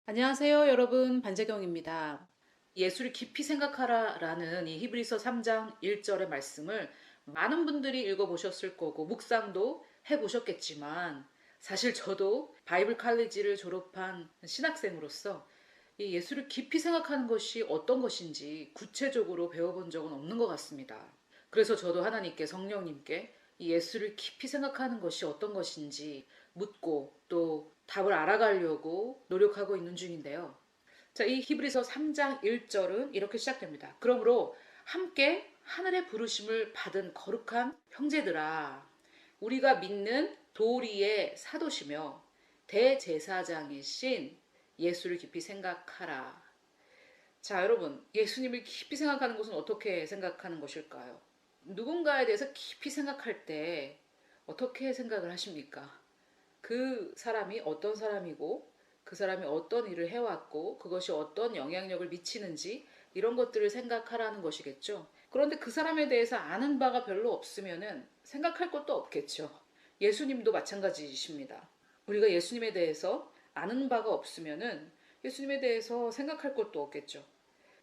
안녕하세요, 여러분. 반재경입니다. 예수를 깊이 생각하라 라는 이 히브리서 3장 1절의 말씀을 많은 분들이 읽어보셨을 거고, 묵상도 해보셨겠지만, 사실 저도 바이블 칼리지를 졸업한 신학생으로서 이 예수를 깊이 생각하는 것이 어떤 것인지 구체적으로 배워본 적은 없는 것 같습니다. 그래서 저도 하나님께, 성령님께 이 예수를 깊이 생각하는 것이 어떤 것인지 묻고 또 답을 알아가려고 노력하고 있는 중인데요. 자, 이 히브리서 3장 1절은 이렇게 시작됩니다. 그러므로 함께 하늘의 부르심을 받은 거룩한 형제들아, 우리가 믿는 도리의 사도시며 대제사장이신 예수를 깊이 생각하라. 자, 여러분, 예수님을 깊이 생각하는 것은 어떻게 생각하는 것일까요? 누군가에 대해서 깊이 생각할 때 어떻게 생각을 하십니까? 그 사람이 어떤 사람이고, 그 사람이 어떤 일을 해왔고, 그것이 어떤 영향력을 미치는지, 이런 것들을 생각하라는 것이겠죠. 그런데 그 사람에 대해서 아는 바가 별로 없으면은 생각할 것도 없겠죠. 예수님도 마찬가지이십니다. 우리가 예수님에 대해서 아는 바가 없으면은 예수님에 대해서 생각할 것도 없겠죠.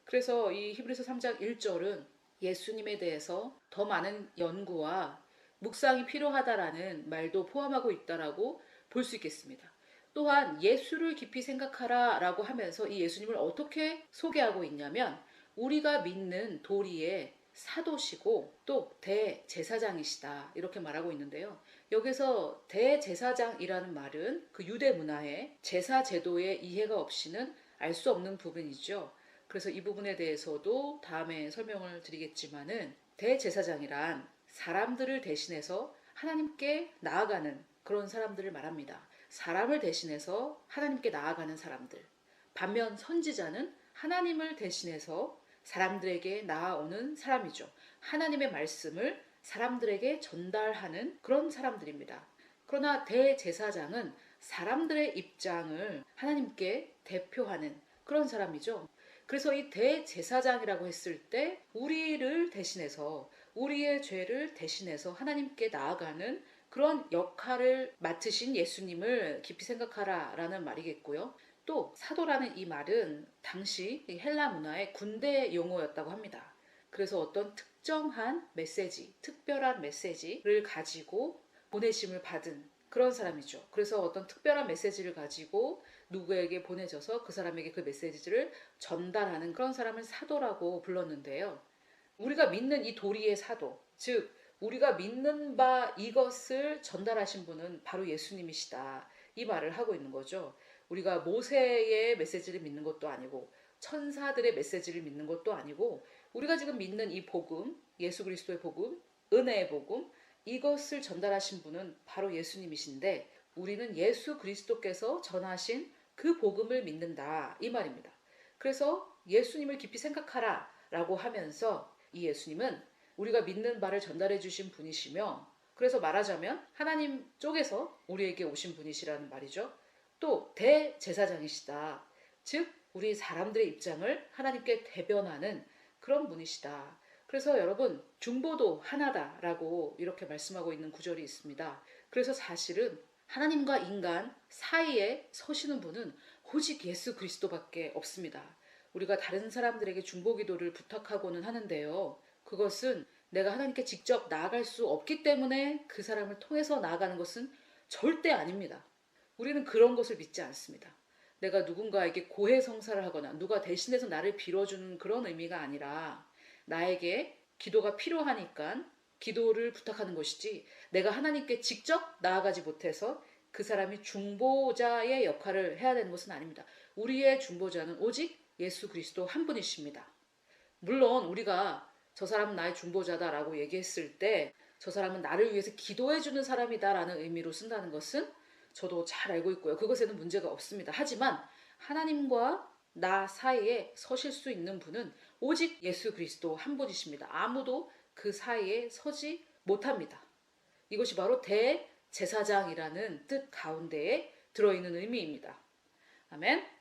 그래서 이 히브리서 3장 1절은 예수님에 대해서 더 많은 연구와 묵상이 필요하다라는 말도 포함하고 있다라고 볼 수 있겠습니다. 또한 예수를 깊이 생각하라 라고 하면서 이 예수님을 어떻게 소개하고 있냐면 우리가 믿는 도리의 사도시고 또 대제사장이시다 이렇게 말하고 있는데요. 여기서 대제사장이라는 말은 그 유대 문화의 제사 제도의 이해가 없이는 알 수 없는 부분이죠. 그래서 이 부분에 대해서도 다음에 설명을 드리겠지만은 대제사장이란 사람들을 대신해서 하나님께 나아가는 그런 사람들을 말합니다. 사람을 대신해서 하나님께 나아가는 사람들. 반면 선지자는 하나님을 대신해서 사람들에게 나아오는 사람이죠. 하나님의 말씀을 사람들에게 전달하는 그런 사람들입니다. 그러나 대제사장은 사람들의 입장을 하나님께 대표하는 그런 사람이죠. 그래서 이 대제사장이라고 했을 때 우리를 대신해서 우리의 죄를 대신해서 하나님께 나아가는 그런 역할을 맡으신 예수님을 깊이 생각하라 라는 말이겠고요. 또 사도라는 이 말은 당시 헬라 문화의 군대 용어였다고 합니다. 그래서 어떤 특정한 메시지, 특별한 메시지를 가지고 보내심을 받은 그런 사람이죠. 그래서 어떤 특별한 메시지를 가지고 누구에게 보내져서 그 사람에게 그 메시지를 전달하는 그런 사람을 사도라고 불렀는데요. 우리가 믿는 이 도리의 사도, 즉 우리가 믿는 바 이것을 전달하신 분은 바로 예수님이시다. 이 말을 하고 있는 거죠. 우리가 모세의 메시지를 믿는 것도 아니고 천사들의 메시지를 믿는 것도 아니고 우리가 지금 믿는 이 복음, 예수 그리스도의 복음, 은혜의 복음, 이것을 전달하신 분은 바로 예수님이신데 우리는 예수 그리스도께서 전하신 그 복음을 믿는다. 이 말입니다. 그래서 예수님을 깊이 생각하라 라고 하면서 이 예수님은 우리가 믿는 바를 전달해 주신 분이시며 그래서 말하자면 하나님 쪽에서 우리에게 오신 분이시라는 말이죠. 또 대제사장이시다. 즉 우리 사람들의 입장을 하나님께 대변하는 그런 분이시다. 그래서 여러분 중보도 하나다라고 이렇게 말씀하고 있는 구절이 있습니다. 그래서 사실은 하나님과 인간 사이에 서시는 분은 오직 예수 그리스도밖에 없습니다. 우리가 다른 사람들에게 중보 기도를 부탁하고는 하는데요. 그것은 내가 하나님께 직접 나아갈 수 없기 때문에 그 사람을 통해서 나아가는 것은 절대 아닙니다. 우리는 그런 것을 믿지 않습니다. 내가 누군가에게 고해성사를 하거나 누가 대신해서 나를 빌어주는 그런 의미가 아니라 나에게 기도가 필요하니까 기도를 부탁하는 것이지 내가 하나님께 직접 나아가지 못해서 그 사람이 중보자의 역할을 해야 되는 것은 아닙니다. 우리의 중보자는 오직 예수 그리스도 한 분이십니다. 물론 우리가 저 사람은 나의 중보자다라고 얘기했을 때 저 사람은 나를 위해서 기도해주는 사람이다라는 의미로 쓴다는 것은 저도 잘 알고 있고요. 그것에는 문제가 없습니다. 하지만 하나님과 나 사이에 서실 수 있는 분은 오직 예수 그리스도 한 분이십니다. 아무도 그 사이에 서지 못합니다. 이것이 바로 대제사장이라는 뜻 가운데에 들어있는 의미입니다. 아멘.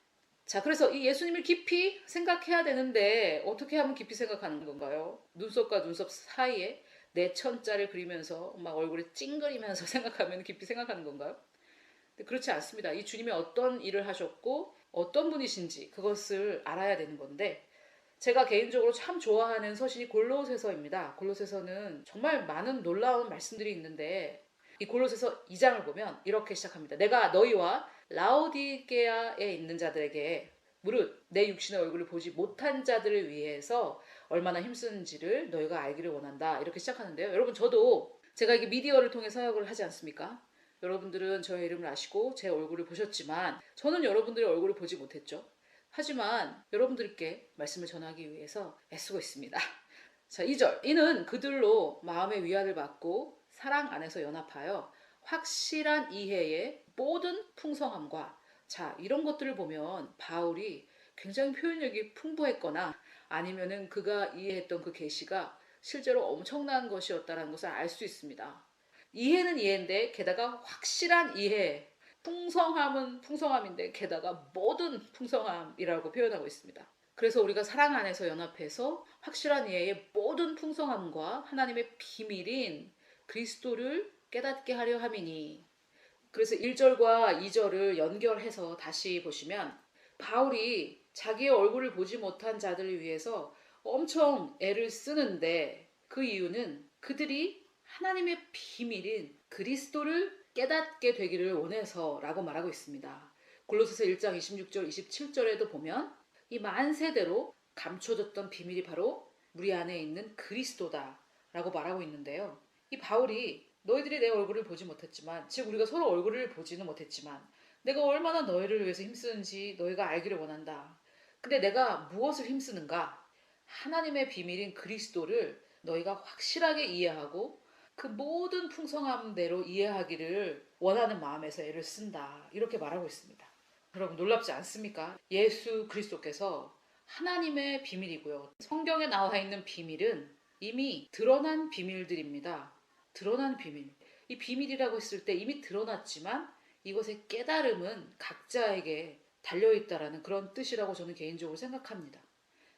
자, 그래서 이 예수님을 깊이 생각해야 되는데 어떻게 하면 깊이 생각하는 건가요? 눈썹과 눈썹 사이에 내 천자를 그리면서 막 얼굴에 찡그리면서 생각하면 깊이 생각하는 건가요? 근데 그렇지 않습니다. 이 주님이 어떤 일을 하셨고 어떤 분이신지 그것을 알아야 되는 건데, 제가 개인적으로 참 좋아하는 서신이 골로새서입니다. 골로새서는 정말 많은 놀라운 말씀들이 있는데, 이 골로새서 2장을 보면 이렇게 시작합니다. 내가 너희와 라오디게아에 있는 자들에게 무릇 내 육신의 얼굴을 보지 못한 자들을 위해서 얼마나 힘쓰는지를 너희가 알기를 원한다. 이렇게 시작하는데요. 여러분, 저도 제가 이게 미디어를 통해 사역을 하지 않습니까? 여러분들은 저의 이름을 아시고 제 얼굴을 보셨지만 저는 여러분들의 얼굴을 보지 못했죠. 하지만 여러분들께 말씀을 전하기 위해서 애쓰고 있습니다. 자, 2절. 이는 그들로 마음의 위안을 받고 사랑 안에서 연합하여 확실한 이해의 모든 풍성함과, 자, 이런 것들을 보면 바울이 굉장히 표현력이 풍부했거나 아니면은 그가 이해했던 그 계시가 실제로 엄청난 것이었다는 것을 알 수 있습니다. 이해는 이해인데 게다가 확실한 이해, 풍성함은 풍성함인데 게다가 모든 풍성함이라고 표현하고 있습니다. 그래서 우리가 사랑 안에서 연합해서 확실한 이해의 모든 풍성함과 하나님의 비밀인 그리스도를 깨닫게 하려 함이니. 그래서 1절과 2절을 연결해서 다시 보시면 바울이 자기의 얼굴을 보지 못한 자들을 위해서 엄청 애를 쓰는데, 그 이유는 그들이 하나님의 비밀인 그리스도를 깨닫게 되기를 원해서라고 말하고 있습니다. 골로새서 1장 26절 27절에도 보면 이 만세대로 감춰졌던 비밀이 바로 우리 안에 있는 그리스도다라고 말하고 있는데요. 이 바울이 너희들이 내 얼굴을 보지 못했지만, 즉 우리가 서로 얼굴을 보지는 못했지만 내가 얼마나 너희를 위해서 힘쓰는지 너희가 알기를 원한다. 근데 내가 무엇을 힘쓰는가? 하나님의 비밀인 그리스도를 너희가 확실하게 이해하고 그 모든 풍성함대로 이해하기를 원하는 마음에서 애를 쓴다. 이렇게 말하고 있습니다. 여러분, 놀랍지 않습니까? 예수 그리스도께서 하나님의 비밀이고요. 성경에 나와 있는 비밀은 이미 드러난 비밀들입니다. 드러난 비밀. 이 비밀이라고 했을 때 이미 드러났지만 이것의 깨달음은 각자에게 달려있다라는 그런 뜻이라고 저는 개인적으로 생각합니다.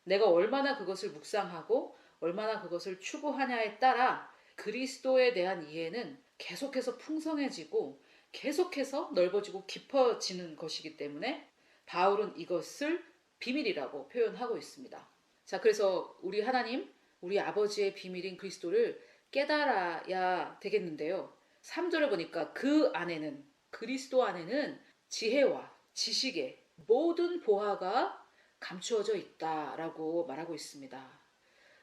내가 얼마나 그것을 묵상하고 얼마나 그것을 추구하냐에 따라 그리스도에 대한 이해는 계속해서 풍성해지고 계속해서 넓어지고 깊어지는 것이기 때문에 바울은 이것을 비밀이라고 표현하고 있습니다. 자, 그래서 우리 하나님, 우리 아버지의 비밀인 그리스도를 깨달아야 되겠는데요. 3절에 보니까 그 안에는, 그리스도 안에는 지혜와 지식의 모든 보화가 감추어져 있다라고 말하고 있습니다.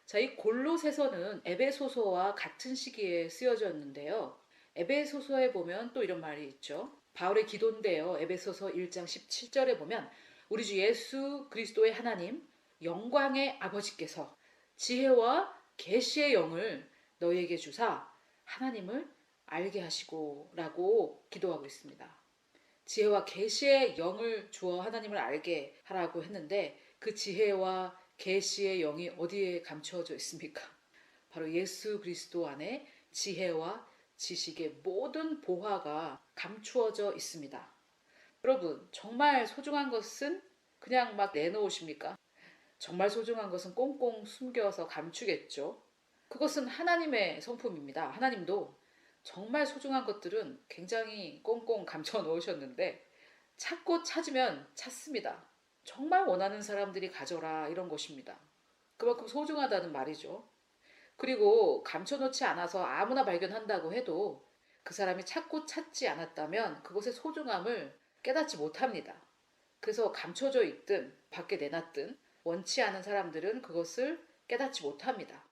자, 이 골로새서는 에베소서와 같은 시기에 쓰여졌는데요. 에베소서에 보면 또 이런 말이 있죠. 바울의 기도인데요. 에베소서 1장 17절에 보면 우리 주 예수 그리스도의 하나님 영광의 아버지께서 지혜와 계시의 영을 너희에게 주사 하나님을 알게 하시고 라고 기도하고 있습니다. 지혜와 계시의 영을 주어 하나님을 알게 하라고 했는데, 그 지혜와 계시의 영이 어디에 감추어져 있습니까? 바로 예수 그리스도 안에 지혜와 지식의 모든 보화가 감추어져 있습니다. 여러분, 정말 소중한 것은 그냥 막 내놓으십니까? 정말 소중한 것은 꽁꽁 숨겨서 감추겠죠. 그것은 하나님의 성품입니다. 하나님도 정말 소중한 것들은 굉장히 꽁꽁 감춰 놓으셨는데 찾고 찾으면 찾습니다. 정말 원하는 사람들이 가져라, 이런 것입니다. 그만큼 소중하다는 말이죠. 그리고 감춰놓지 않아서 아무나 발견한다고 해도 그 사람이 찾고 찾지 않았다면 그것의 소중함을 깨닫지 못합니다. 그래서 감춰져 있든 밖에 내놨든 원치 않은 사람들은 그것을 깨닫지 못합니다.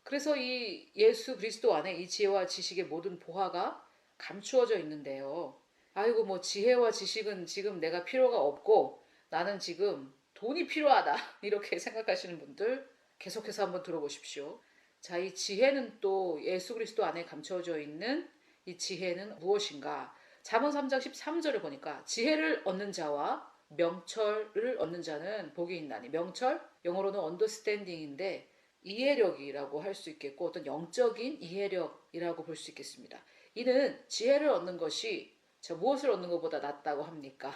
그래서 이 예수 그리스도 안에 이 지혜와 지식의 모든 보화가 감추어져 있는데요. 아이고, 뭐 지혜와 지식은 지금 내가 필요가 없고 나는 지금 돈이 필요하다, 이렇게 생각하시는 분들 계속해서 한번 들어보십시오. 자, 이 지혜는 또 예수 그리스도 안에 감춰져 있는 이 지혜는 무엇인가? 잠언 3장 13절을 보니까 지혜를 얻는 자와 명철을 얻는 자는 복이 있나니. 명철, 영어로는 understanding인데 이해력이라고 할 수 있겠고 어떤 영적인 이해력이라고 볼 수 있겠습니다. 이는 지혜를 얻는 것이 무엇을 얻는 것보다 낫다고 합니까?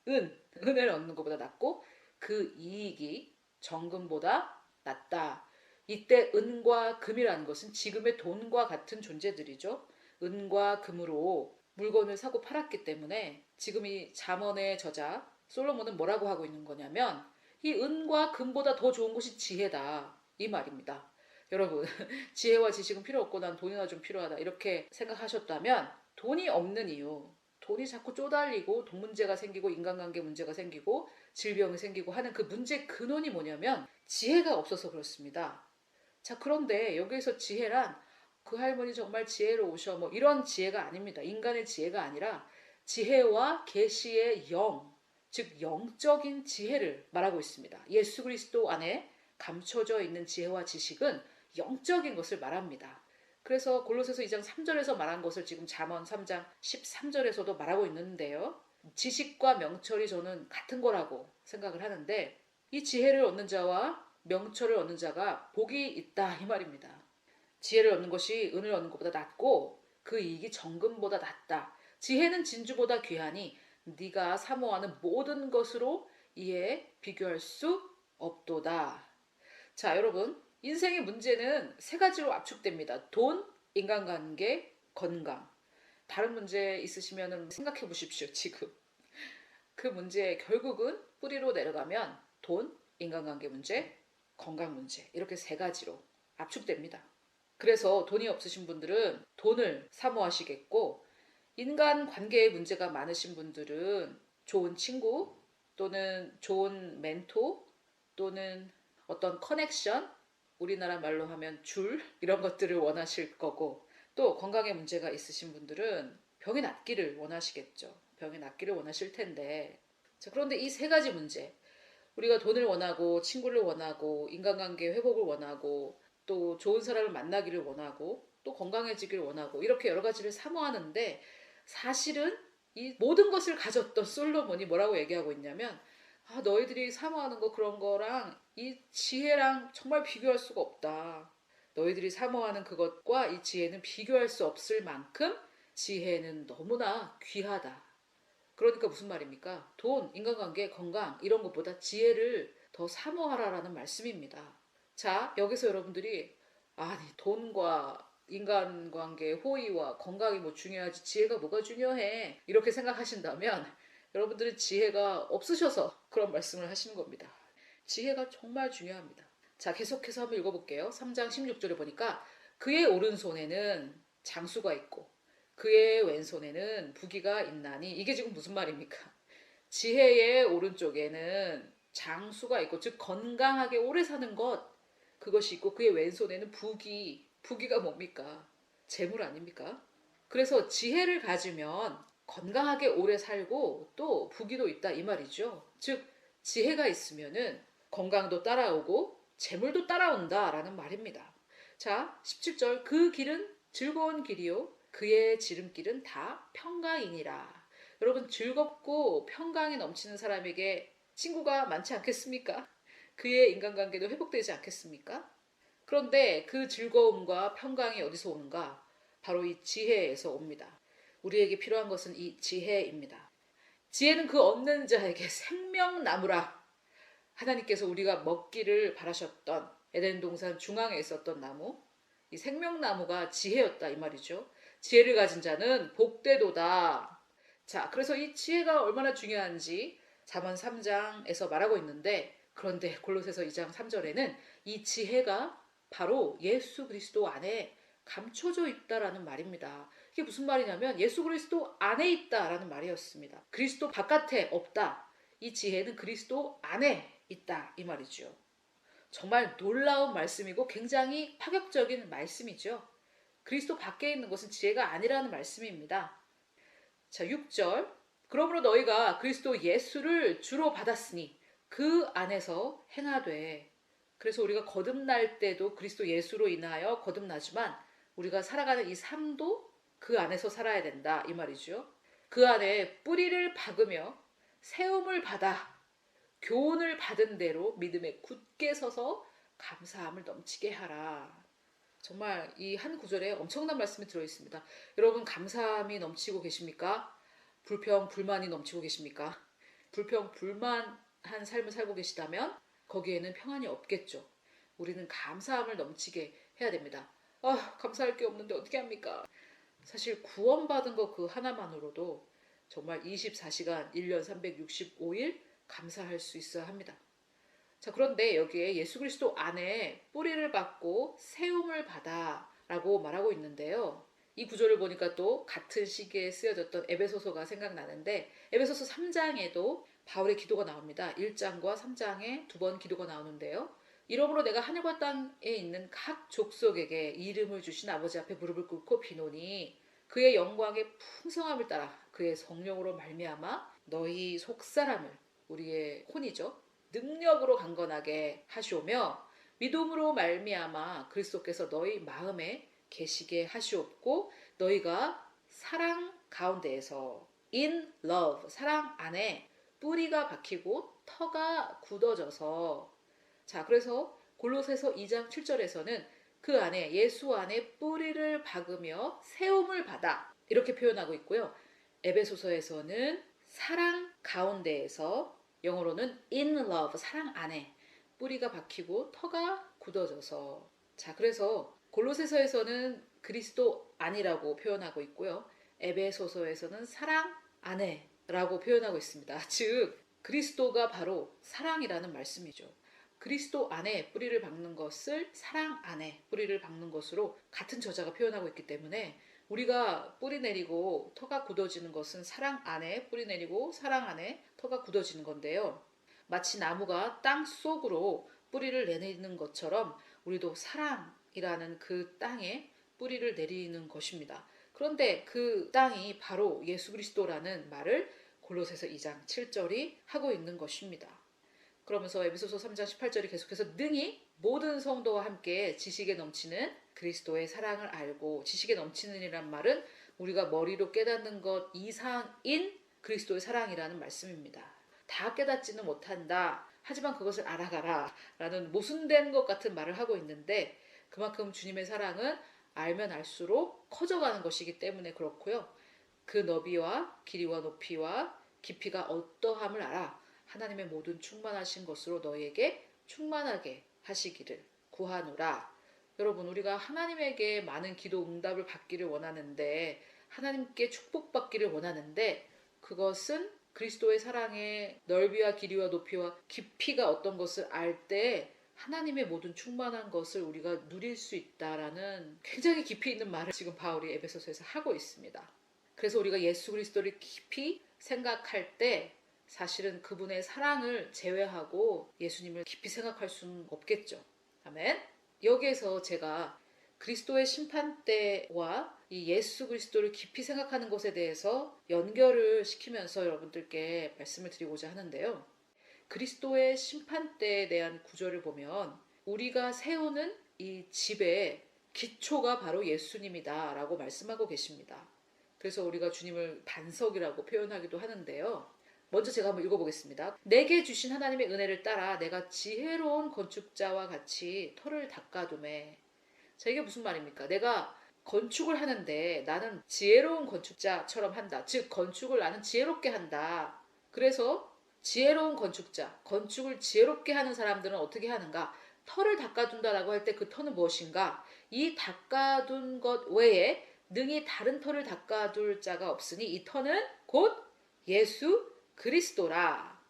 은을 얻는 것보다 낫고 그 이익이 정금보다 낫다. 이때 은과 금이라는 것은 지금의 돈과 같은 존재들이죠. 은과 금으로 물건을 사고 팔았기 때문에 지금 이 잠언의 저자 솔로몬은 뭐라고 하고 있는 거냐면 이 은과 금보다 더 좋은 것이 지혜다 이 말입니다. 여러분 지혜와 지식은 필요 없고 난 돈이나 좀 필요하다 이렇게 생각하셨다면 돈이 없는 이유, 돈이 자꾸 쪼달리고 돈 문제가 생기고 인간관계 문제가 생기고 질병이 생기고 하는 그 문제 근원이 뭐냐면 지혜가 없어서 그렇습니다. 자, 그런데 여기에서 지혜란 그 할머니 정말 지혜로우셔 뭐 이런 지혜가 아닙니다. 인간의 지혜가 아니라 지혜와 계시의 영, 즉 영적인 지혜를 말하고 있습니다. 예수 그리스도 안에 감춰져 있는 지혜와 지식은 영적인 것을 말합니다. 그래서 골로새서 2장 3절에서 말한 것을 지금 잠언 3장 13절에서도 말하고 있는데요. 지식과 명철이 저는 같은 거라고 생각을 하는데 이 지혜를 얻는 자와 명철을 얻는 자가 복이 있다 이 말입니다. 지혜를 얻는 것이 은을 얻는 것보다 낫고 그 이익이 정금보다 낫다. 지혜는 진주보다 귀하니 네가 사모하는 모든 것으로 이에 비교할 수 없도다. 자, 여러분 인생의 문제는 세 가지로 압축됩니다. 돈, 인간관계, 건강. 다른 문제 있으시면 생각해 보십시오. 지금 그 문제 결국은 뿌리로 내려가면 돈, 인간관계 문제, 건강 문제 이렇게 세 가지로 압축됩니다. 그래서 돈이 없으신 분들은 돈을 사모하시겠고 인간 관계에 문제가 많으신 분들은 좋은 친구 또는 좋은 멘토 또는 어떤 커넥션 우리나라 말로 하면 줄 이런 것들을 원하실 거고 또 건강에 문제가 있으신 분들은 병이 낫기를 원하시겠죠. 병이 낫기를 원하실 텐데 자, 그런데 이 세 가지 문제 우리가 돈을 원하고 친구를 원하고 인간관계 회복을 원하고 또 좋은 사람을 만나기를 원하고 또 건강해지기를 원하고 이렇게 여러 가지를 사모하는데 사실은 이 모든 것을 가졌던 솔로몬이 뭐라고 얘기하고 있냐면 너희들이 사모하는 거 그런 거랑 이 지혜랑 정말 비교할 수가 없다. 너희들이 사모하는 그것과 이 지혜는 비교할 수 없을 만큼 지혜는 너무나 귀하다. 그러니까 무슨 말입니까? 돈, 인간관계, 건강 이런 것보다 지혜를 더 사모하라라는 말씀입니다. 자, 여기서 여러분들이 아니 돈과 인간관계, 호의와 건강이 뭐 중요하지 지혜가 뭐가 중요해 이렇게 생각하신다면 여러분들은 지혜가 없으셔서 그런 말씀을 하시는 겁니다. 지혜가 정말 중요합니다. 자, 계속해서 한번 읽어볼게요. 3장 16절에 보니까 그의 오른손에는 장수가 있고 그의 왼손에는 부귀가 있나니 이게 지금 무슨 말입니까? 지혜의 오른쪽에는 장수가 있고 즉 건강하게 오래 사는 것 그것이 있고 그의 왼손에는 부귀가 뭡니까? 재물 아닙니까? 그래서 지혜를 가지면 건강하게 오래 살고 또 부귀도 있다 이 말이죠. 즉 지혜가 있으면은 건강도 따라오고 재물도 따라온다라는 말입니다. 자, 17절 그 길은 즐거운 길이요 그의 지름길은 다 평강이니라. 여러분 즐겁고 평강이 넘치는 사람에게 친구가 많지 않겠습니까? 그의 인간관계도 회복되지 않겠습니까? 그런데 그 즐거움과 평강이 어디서 오는가? 바로 이 지혜에서 옵니다. 우리에게 필요한 것은 이 지혜입니다. 지혜는 그 얻는 자에게 생명나무라. 하나님께서 우리가 먹기를 바라셨던 에덴 동산 중앙에 있었던 나무, 이 생명나무가 지혜였다 이 말이죠. 지혜를 가진 자는 복되도다. 자, 그래서 이 지혜가 얼마나 중요한지 잠언 3장에서 말하고 있는데 그런데 골로새서 2장 3절에는 이 지혜가 바로 예수 그리스도 안에 감춰져 있다라는 말입니다. 이게 무슨 말이냐면 예수 그리스도 안에 있다라는 말이었습니다. 그리스도 바깥에 없다. 이 지혜는 그리스도 안에 있다 이 말이죠. 정말 놀라운 말씀이고 굉장히 파격적인 말씀이죠. 그리스도 밖에 있는 것은 지혜가 아니라는 말씀입니다. 자, 6절 그러므로 너희가 그리스도 예수를 주로 받았으니 그 안에서 행하되 그래서 우리가 거듭날 때도 그리스도 예수로 인하여 거듭나지만 우리가 살아가는 이 삶도 그 안에서 살아야 된다 이 말이죠. 그 안에 뿌리를 박으며 세움을 받아 교훈을 받은 대로 믿음에 굳게 서서 감사함을 넘치게 하라. 정말 이 한 구절에 엄청난 말씀이 들어있습니다. 여러분 감사함이 넘치고 계십니까? 불평, 불만이 넘치고 계십니까? 불평, 불만한 삶을 살고 계시다면 거기에는 평안이 없겠죠. 우리는 감사함을 넘치게 해야 됩니다. 감사할 게 없는데 어떻게 합니까? 사실 구원받은 거 그 하나만으로도 정말 24시간 1년 365일 감사할 수 있어야 합니다. 자, 그런데 여기에 예수 그리스도 안에 뿌리를 받고 세움을 받아 라고 말하고 있는데요. 이 구절을 보니까 또 같은 시기에 쓰여졌던 에베소서가 생각나는데, 에베소서 3장에도 바울의 기도가 나옵니다. 1장과 3장에 두 번 기도가 나오는데요. 이러므로 내가 하늘과 땅에 있는 각 족속에게 이름을 주신 아버지 앞에 무릎을 꿇고 비노니 그의 영광의 풍성함을 따라 그의 성령으로 말미암아 너희 속사람을, 우리의 혼이죠, 능력으로 강건하게 하시오며 믿음으로 말미암아 그리스도께서 너희 마음에 계시게 하시옵고 너희가 사랑 가운데에서 in love, 사랑 안에 뿌리가 박히고 터가 굳어져서, 자, 그래서 골로새서 2장 7절에서는 그 안에, 예수 안에 뿌리를 박으며 세움을 받아 이렇게 표현하고 있고요. 에베소서에서는 사랑 가운데에서, 영어로는 in love, 사랑 안에 뿌리가 박히고 터가 굳어져서, 자, 그래서 골로새서에서는 그리스도 안이라고 표현하고 있고요. 에베소서에서는 사랑 안에라고 표현하고 있습니다. 즉 그리스도가 바로 사랑이라는 말씀이죠. 그리스도 안에 뿌리를 박는 것을 사랑 안에 뿌리를 박는 것으로 같은 저자가 표현하고 있기 때문에 우리가 뿌리 내리고 터가 굳어지는 것은 사랑 안에 뿌리 내리고 사랑 안에 터가 굳어지는 건데요. 마치 나무가 땅 속으로 뿌리를 내리는 것처럼 우리도 사랑이라는 그 땅에 뿌리를 내리는 것입니다. 그런데 그 땅이 바로 예수 그리스도라는 말을 골로새서 2장 7절이 하고 있는 것입니다. 그러면서 에베소서 3장 18절이 계속해서 능히 모든 성도와 함께 지식에 넘치는 그리스도의 사랑을 알고, 지식에 넘치는 이란 말은 우리가 머리로 깨닫는 것 이상인 그리스도의 사랑이라는 말씀입니다. 다 깨닫지는 못한다. 하지만 그것을 알아가라 라는 모순된 것 같은 말을 하고 있는데, 그만큼 주님의 사랑은 알면 알수록 커져가는 것이기 때문에 그렇고요. 그 너비와 길이와 높이와 깊이가 어떠함을 알아 하나님의 모든 충만하신 것으로 너희에게 충만하게 하시기를 구하노라. 여러분, 우리가 하나님에게 많은 기도 응답을 받기를 원하는데, 하나님께 축복받기를 원하는데, 그것은 그리스도의 사랑의 넓이와 길이와 높이와 깊이가 어떤 것을 알 때 하나님의 모든 충만한 것을 우리가 누릴 수 있다라는 굉장히 깊이 있는 말을 지금 바울이 에베소서에서 하고 있습니다. 그래서 우리가 예수 그리스도를 깊이 생각할 때 사실은 그분의 사랑을 제외하고 예수님을 깊이 생각할 수는 없겠죠. 아멘. 여기에서 제가 그리스도의 심판대와 이 예수 그리스도를 깊이 생각하는 것에 대해서 연결을 시키면서 여러분들께 말씀을 드리고자 하는데요. 그리스도의 심판대에 대한 구절을 보면 우리가 세우는 이 집의 기초가 바로 예수님이다 라고 말씀하고 계십니다. 그래서 우리가 주님을 반석이라고 표현하기도 하는데요. 먼저 제가 한번 읽어보겠습니다. 내게 주신 하나님의 은혜를 따라 내가 지혜로운 건축자와 같이 터를 닦아두매. 자, 이게 무슨 말입니까? 내가 건축을 하는데 나는 지혜로운 건축자처럼 한다. 즉 건축을 나는 지혜롭게 한다. 그래서 지혜로운 건축자, 건축을 지혜롭게 하는 사람들은 어떻게 하는가? 터를 닦아둔다라고 할 때 그 터는 무엇인가? 이 닦아둔 것 외에 능히 다른 터를 닦아둘 자가 없으니 이 터는 곧 예수 그리스도라.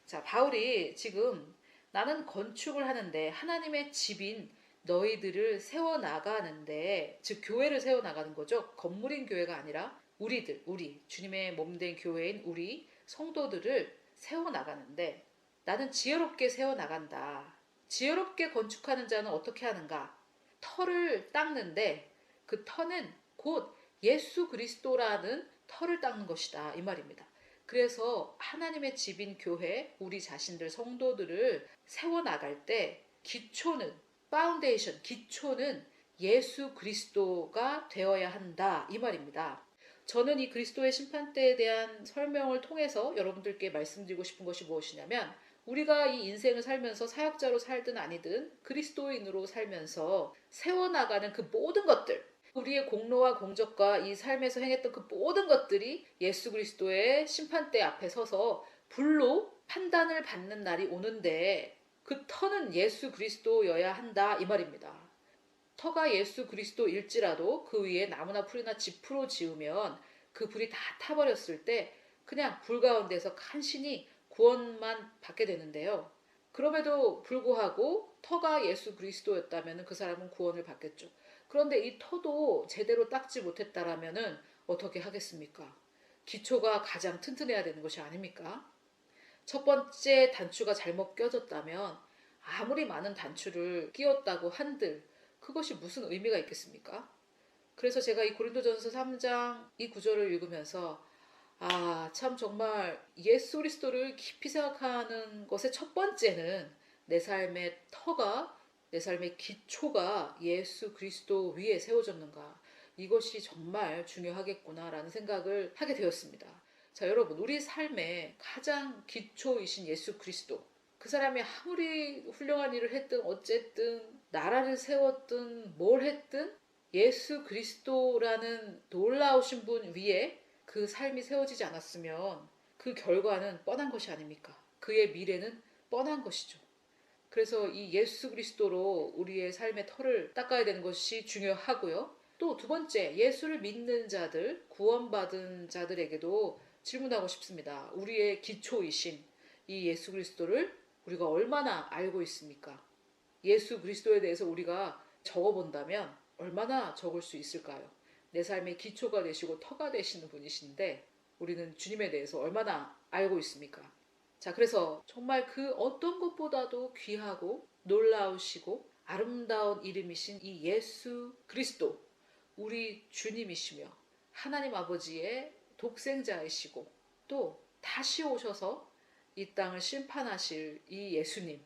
자, 바울이 지금 나는 건축을 하는데 하나님의 집인 너희들을 세워나가는데, 즉 교회를 세워나가는 거죠. 건물인 교회가 아니라 우리들, 우리 주님의 몸된 교회인 우리 성도들을 세워나가는데 나는 지혜롭게 세워나간다. 지혜롭게 건축하는 자는 어떻게 하는가? 터를 닦는데 그 터는 곧 예수 그리스도라는 터를 닦는 것이다 이 말입니다. 그래서 하나님의 집인 교회, 우리 자신들 성도들을 세워나갈 때 기초는, 파운데이션, 기초는 예수 그리스도가 되어야 한다 이 말입니다. 저는 이 그리스도의 심판대에 대한 설명을 통해서 여러분들께 말씀드리고 싶은 것이 무엇이냐면, 우리가 이 인생을 살면서 사역자로 살든 아니든 그리스도인으로 살면서 세워나가는 그 모든 것들, 우리의 공로와 공적과 이 삶에서 행했던 그 모든 것들이 예수 그리스도의 심판대 앞에 서서 불로 판단을 받는 날이 오는데 그 터는 예수 그리스도여야 한다 이 말입니다. 터가 예수 그리스도일지라도 그 위에 나무나 풀이나 지프로 지으면 그 불이 다 타버렸을 때 그냥 불 가운데서 간신히 구원만 받게 되는데요. 그럼에도 불구하고 터가 예수 그리스도였다면 그 사람은 구원을 받겠죠. 그런데 이 터도 제대로 닦지 못했다라면 어떻게 하겠습니까? 기초가 가장 튼튼해야 되는 것이 아닙니까? 첫 번째 단추가 잘못 껴졌다면 아무리 많은 단추를 끼웠다고 한들 그것이 무슨 의미가 있겠습니까? 그래서 제가 이 고린도전서 3장 이 구절을 읽으면서 참 정말 예수 그리스도를 깊이 생각하는 것의 첫 번째는 내 삶의 터가 내 삶의 기초가 예수 그리스도 위에 세워졌는가 이것이 정말 중요하겠구나라는 생각을 하게 되었습니다. 자, 여러분, 우리 삶의 가장 기초이신 예수 그리스도 그 사람이 아무리 훌륭한 일을 했든 어쨌든 나라를 세웠든 뭘 했든 예수 그리스도라는 놀라우신 분 위에 그 삶이 세워지지 않았으면 그 결과는 뻔한 것이 아닙니까? 그의 미래는 뻔한 것이죠. 그래서 이 예수 그리스도로 우리의 삶의 터를 닦아야 되는 것이 중요하고요. 또 두 번째, 예수를 믿는 자들, 구원받은 자들에게도 질문하고 싶습니다. 우리의 기초이신 이 예수 그리스도를 우리가 얼마나 알고 있습니까? 예수 그리스도에 대해서 우리가 적어본다면 얼마나 적을 수 있을까요? 내 삶의 기초가 되시고 터가 되시는 분이신데 우리는 주님에 대해서 얼마나 알고 있습니까? 자, 그래서 정말 그 어떤 것보다도 귀하고 놀라우시고 아름다운 이름이신 이 예수 그리스도, 우리 주님이시며 하나님 아버지의 독생자이시고 또 다시 오셔서 이 땅을 심판하실 이 예수님,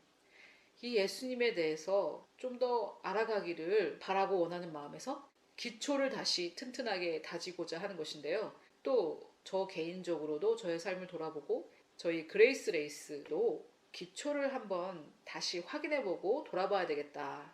이 예수님에 대해서 좀 더 알아가기를 바라고 원하는 마음에서 기초를 다시 튼튼하게 다지고자 하는 것인데요. 또 저 개인적으로도 저의 삶을 돌아보고 저희 그레이스 레이스도 기초를 한번 다시 확인해보고 돌아봐야 되겠다.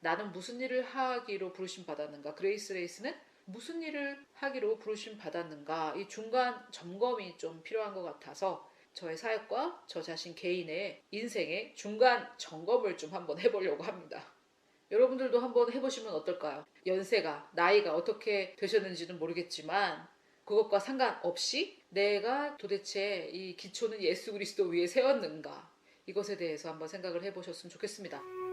나는 무슨 일을 하기로 부르심 받았는가? 그레이스 레이스는 무슨 일을 하기로 부르심 받았는가? 이 중간 점검이 좀 필요한 것 같아서 저의 사역과 저 자신 개인의 인생의 중간 점검을 좀 한번 해보려고 합니다. 여러분들도 한번 해보시면 어떨까요? 연세가, 나이가 어떻게 되셨는지는 모르겠지만 그것과 상관없이 내가 도대체 이 기초는 예수 그리스도 위에 세웠는가 이것에 대해서 한번 생각을 해보셨으면 좋겠습니다.